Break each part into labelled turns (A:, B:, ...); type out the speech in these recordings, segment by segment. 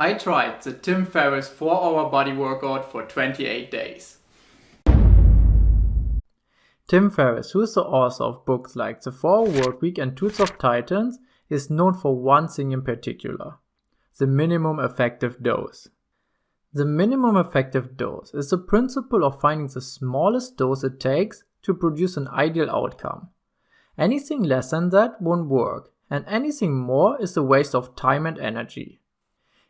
A: I tried the Tim Ferriss 4-hour body workout for 28 days. Tim Ferriss, who is the author of books like The 4-Hour Workweek and Tools of Titans, is known for one thing in particular: the minimum effective dose. The minimum effective dose is the principle of finding the smallest dose it takes to produce an ideal outcome. Anything less than that won't work, and anything more is a waste of time and energy.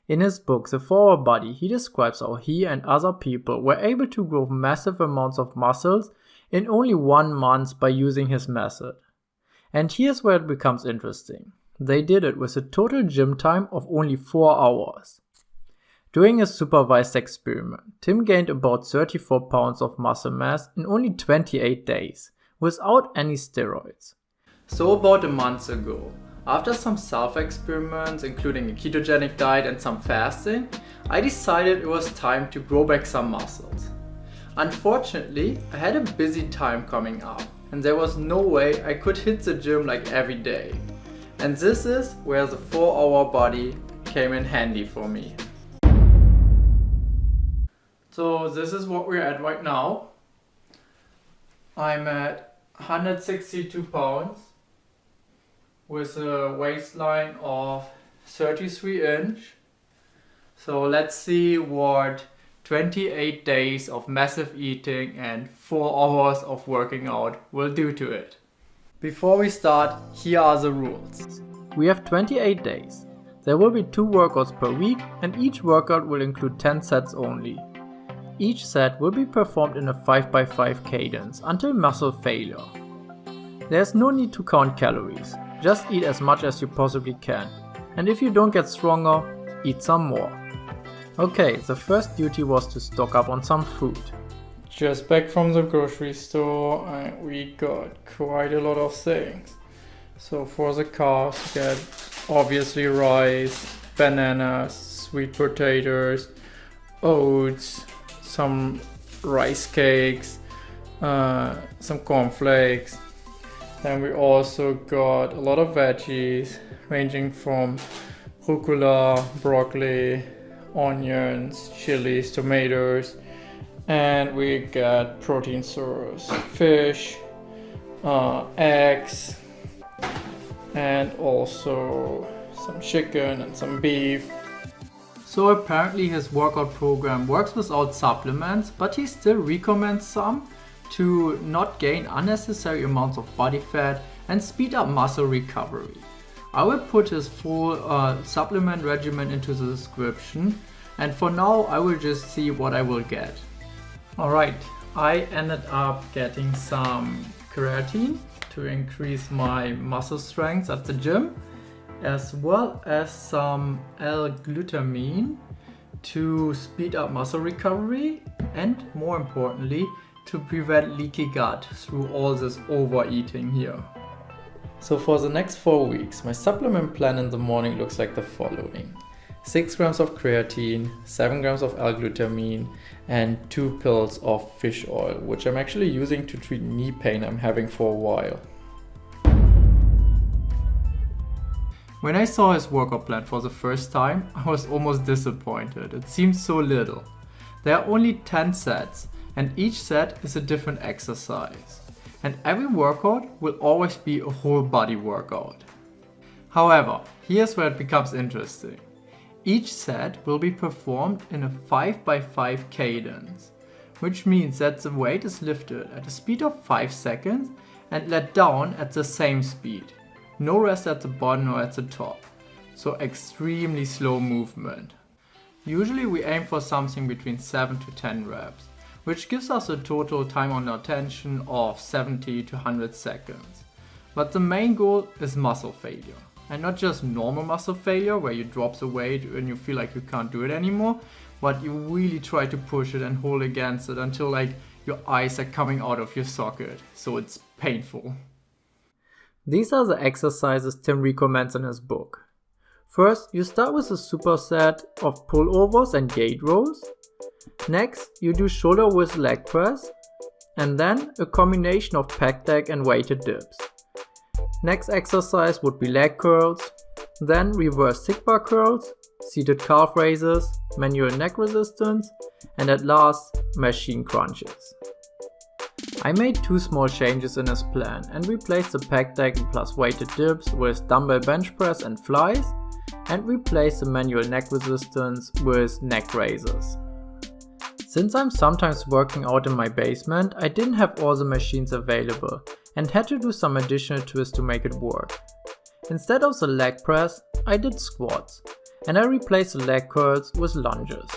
A: In his book, The 4-Hour Body, he describes how he and other people were able to grow massive amounts of muscles in only 1 month by using his method. And here's where it becomes interesting. They did it with a total gym time of only 4 hours. During a supervised experiment, Tim gained about 34 pounds of muscle mass in only 28 days, without any steroids. So about a month ago, after some self-experiments including a ketogenic diet and some fasting, I decided it was time to grow back some muscles. Unfortunately, I had a busy time coming up and there was no way I could hit the gym like every day. And this is where the 4-hour body came in handy for me. So this is what we're at right now. I'm at 162 pounds with a waistline of 33 inch. So let's see what 28 days of massive eating and 4 hours of working out will do to it. Before we start, here are the rules. We have 28 days. There will be 2 workouts per week and each workout will include 10 sets only. Each set will be performed in a 5x5 cadence until muscle failure. There's no need to count calories, just eat as much as you possibly can. And if you don't get stronger, eat some more. Okay, the first duty was to stock up on some food. Just back from the grocery store and we got quite a lot of things. So for the carbs, we get obviously rice, bananas, sweet potatoes, oats, some rice cakes, some cornflakes. Then we also got a lot of veggies ranging from rucola, broccoli, onions, chilies, tomatoes, and we got protein source, fish, eggs, and also some chicken and some beef. So apparently his workout program works without supplements, but he still recommends some to not gain unnecessary amounts of body fat and speed up muscle recovery. I will put his full supplement regimen into the description, and for now I will just see what I will get. Alright, I ended up getting some creatine to increase my muscle strength at the gym, as well as some L-glutamine to speed up muscle recovery and, more importantly, to prevent leaky gut through all this overeating here. So for the next 4 weeks, my supplement plan in the morning looks like the following: 6 grams of creatine, 7 grams of L-glutamine, and 2 pills of fish oil, which I'm actually using to treat knee pain I'm having for a while. When I saw his workout plan for the first time, I was almost disappointed. It seemed so little. There are only 10 sets, and each set is a different exercise. And every workout will always be a whole body workout. However, here's where it becomes interesting. Each set will be performed in a 5x5 cadence, which means that the weight is lifted at a speed of 5 seconds and let down at the same speed. No rest at the bottom or at the top. So extremely slow movement. Usually we aim for something between 7 to 10 reps, which gives us a total time under tension of 70 to 100 seconds. But the main goal is muscle failure. And not just normal muscle failure where you drop the weight and you feel like you can't do it anymore, but you really try to push it and hold against it until like your eyes are coming out of your socket. So it's painful. These are the exercises Tim recommends in his book. First, you start with a superset of pullovers and gate rolls. Next, you do shoulder with leg press, and then a combination of pec deck and weighted dips. Next exercise would be leg curls, then reverse stick bar curls, seated calf raises, manual neck resistance, and at last, machine crunches. I made 2 small changes in his plan and replaced the pec deck plus weighted dips with dumbbell bench press and flies, and replaced the manual neck resistance with neck raises. Since I'm sometimes working out in my basement, I didn't have all the machines available and had to do some additional twists to make it work. Instead of the leg press, I did squats, and I replaced the leg curls with lunges.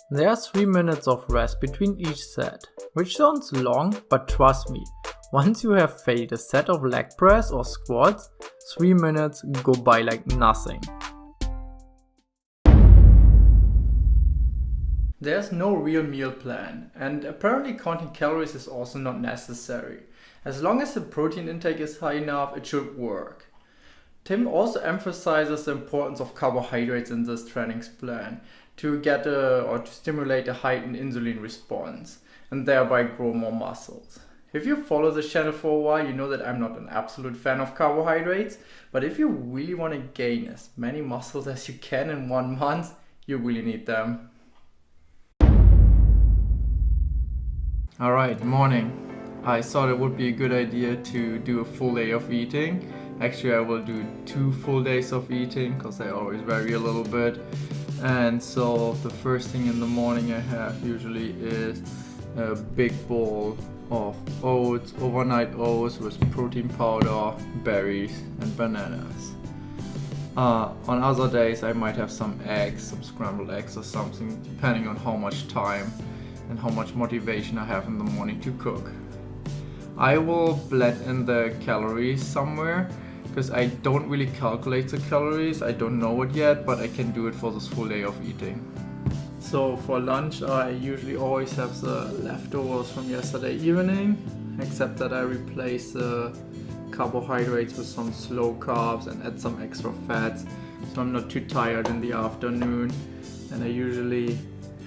A: There are 3 minutes of rest between each set, which sounds long, but trust me, once you have failed a set of leg press or squats, 3 minutes go by like nothing. There's no real meal plan, and apparently counting calories is also not necessary. As long as the protein intake is high enough, it should work. Tim also emphasizes the importance of carbohydrates in this training plan to to stimulate a heightened insulin response and thereby grow more muscles. If you follow this channel for a while, you know that I'm not an absolute fan of carbohydrates, but if you really want to gain as many muscles as you can in 1 month, you really need them. Alright, morning. I thought it would be a good idea to do a full day of eating. Actually, I will do 2 full days of eating because I always vary a little bit. And so the first thing in the morning I have usually is a big bowl of oats, overnight oats with protein powder, berries and bananas. On other days I might have some eggs, some scrambled eggs or something, depending on how much time and how much motivation I have in the morning to cook. I will blend in the calories somewhere because I don't really calculate the calories. I don't know it yet, but I can do it for this full day of eating. So for lunch I usually always have the leftovers from yesterday evening, except that I replace the carbohydrates with some slow carbs and add some extra fats so I'm not too tired in the afternoon. And I usually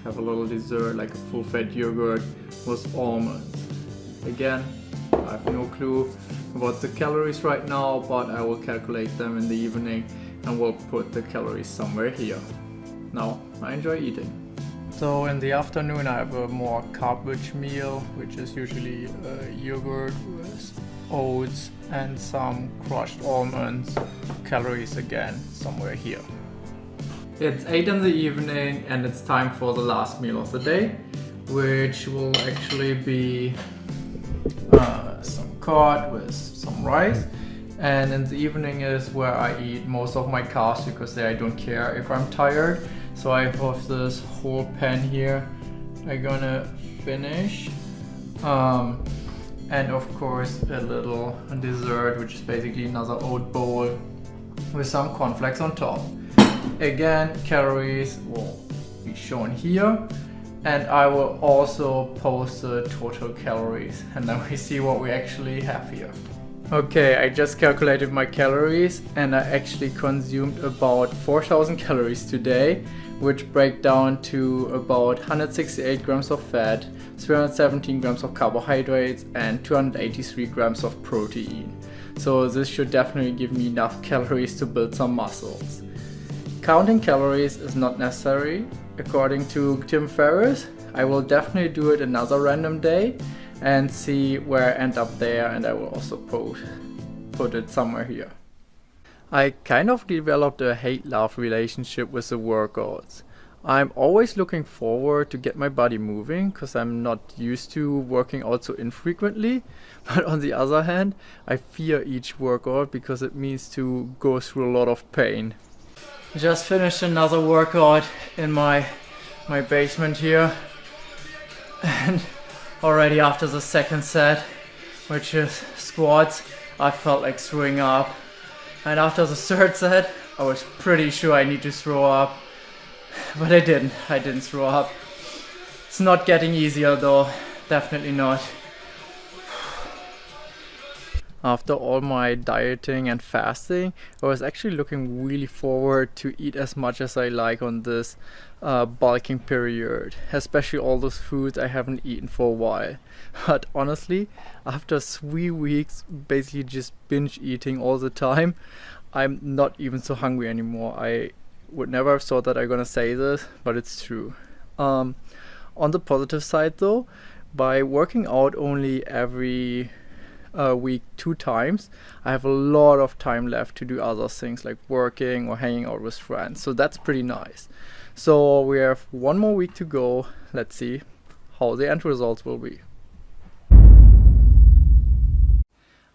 A: have a little dessert like a full fat yogurt with almonds. Again, I have no clue about the calories right now, but I will calculate them in the evening and will put the calories somewhere here. Now, I enjoy eating. So in the afternoon I have a more carb-rich meal, which is usually yogurt with oats and some crushed almonds. Calories again, somewhere here. It's 8 in the evening and it's time for the last meal of the day, which will actually be some cod with some rice. And in the evening is where I eat most of my carbs because there I don't care if I'm tired. So I have this whole pan here I'm gonna finish. And of course a little dessert, which is basically another oat bowl with some cornflakes on top. Again, calories will be shown here, and I will also post the total calories, and then we see what we actually have here. Okay, I just calculated my calories and I actually consumed about 4,000 calories today, which break down to about 168 grams of fat, 317 grams of carbohydrates and 283 grams of protein. So this should definitely give me enough calories to build some muscles. Counting calories is not necessary. According to Tim Ferriss, I will definitely do it another random day and see where I end up there, and I will also put it somewhere here. I kind of developed a hate-love relationship with the workouts. I'm always looking forward to get my body moving because I'm not used to working out so infrequently, but on the other hand, I fear each workout because it means to go through a lot of pain. Just finished another workout in my basement here, and already after the second set, which is squats, I felt like throwing up. And after the third set, I was pretty sure I need to throw up, but I didn't throw up. It's not getting easier though, definitely not. After all my dieting and fasting, I was actually looking really forward to eat as much as I like on this bulking period, especially all those foods I haven't eaten for a while. But honestly, after 3 weeks basically just binge eating all the time, I'm not even so hungry anymore. I would never have thought that I'm gonna say this, but it's true. On the positive side though, by working out only every week 2 times, I have a lot of time left to do other things like working or hanging out with friends. So that's pretty nice. So we have 1 more week to go. Let's see how the end results will be.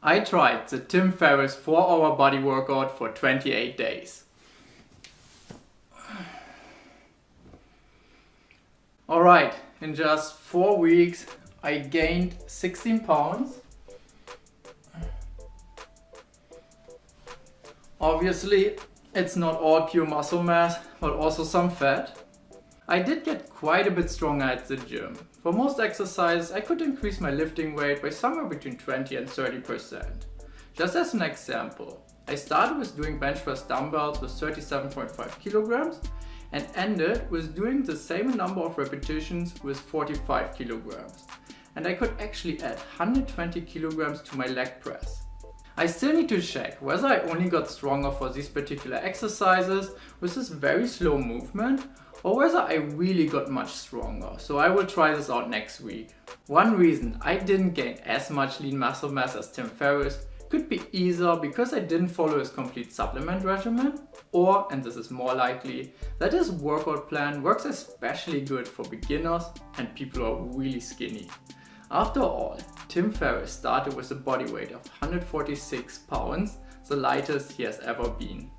A: I tried the Tim Ferriss 4-hour body workout for 28 days. Alright, in just 4 weeks I gained 16 pounds. Obviously, it's not all pure muscle mass, but also some fat. I did get quite a bit stronger at the gym. For most exercises, I could increase my lifting weight by somewhere between 20 and 30%. Just as an example, I started with doing bench press dumbbells with 37.5 kilograms and ended with doing the same number of repetitions with 45 kilograms. And I could actually add 120 kilograms to my leg press. I still need to check whether I only got stronger for these particular exercises with this very slow movement, or whether I really got much stronger, so I will try this out next week. One reason I didn't gain as much lean muscle mass as Tim Ferriss could be either because I didn't follow his complete supplement regimen, or, and this is more likely, that his workout plan works especially good for beginners and people who are really skinny. After all, Tim Ferriss started with a body weight of 146 pounds, the lightest he has ever been.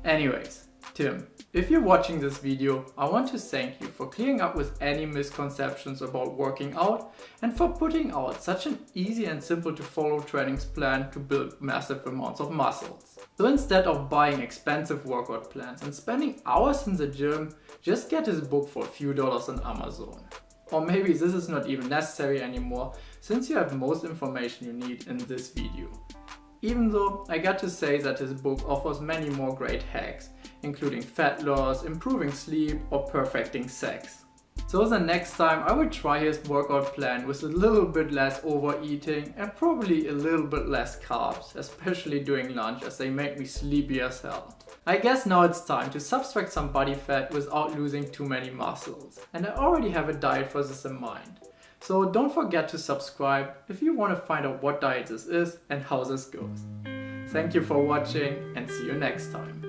A: Anyways, Tim, if you're watching this video, I want to thank you for clearing up with any misconceptions about working out and for putting out such an easy and simple to follow training plan to build massive amounts of muscles. So instead of buying expensive workout plans and spending hours in the gym, just get his book for a few dollars on Amazon. Or maybe this is not even necessary anymore, since you have most information you need in this video. Even though I got to say that his book offers many more great hacks, including fat loss, improving sleep, or perfecting sex. So the next time I will try his workout plan with a little bit less overeating and probably a little bit less carbs, especially during lunch as they make me sleepy as hell. I guess now it's time to subtract some body fat without losing too many muscles, and I already have a diet for this in mind. So don't forget to subscribe if you want to find out what diet this is and how this goes. Thank you for watching and see you next time.